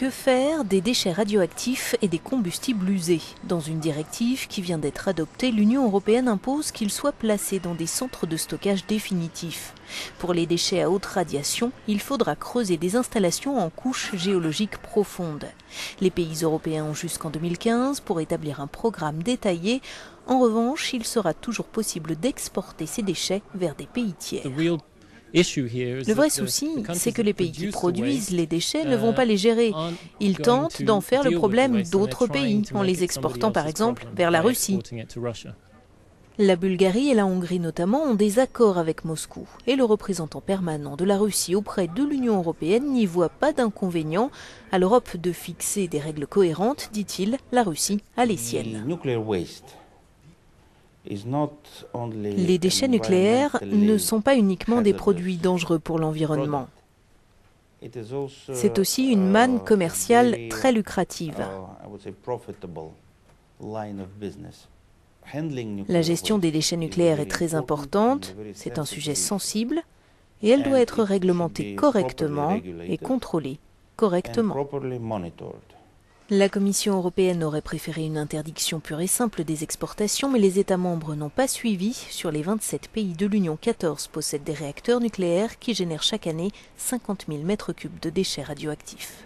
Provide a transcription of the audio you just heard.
Que faire des déchets radioactifs et des combustibles usés? Dans une directive qui vient d'être adoptée, l'Union européenne impose qu'ils soient placés dans des centres de stockage définitifs. Pour les déchets à haute radiation, il faudra creuser des installations en couches géologiques profondes. Les pays européens ont jusqu'en 2015 pour établir un programme détaillé. En revanche, il sera toujours possible d'exporter ces déchets vers des pays tiers. Le vrai souci, c'est que les pays qui produisent les déchets ne vont pas les gérer. Ils tentent d'en faire le problème d'autres pays, en les exportant par exemple vers la Russie. La Bulgarie et la Hongrie notamment ont des accords avec Moscou. Et le représentant permanent de la Russie auprès de l'Union européenne n'y voit pas d'inconvénient à l'Europe de fixer des règles cohérentes, dit-il, la Russie a les siennes. Les déchets nucléaires ne sont pas uniquement des produits dangereux pour l'environnement. C'est aussi une manne commerciale très lucrative. La gestion des déchets nucléaires est très importante, c'est un sujet sensible et elle doit être réglementée correctement et contrôlée correctement. La Commission européenne aurait préféré une interdiction pure et simple des exportations, mais les États membres n'ont pas suivi. Sur les 27 pays de l'Union, 14 possèdent des réacteurs nucléaires qui génèrent chaque année 50 000 mètres cubes de déchets radioactifs.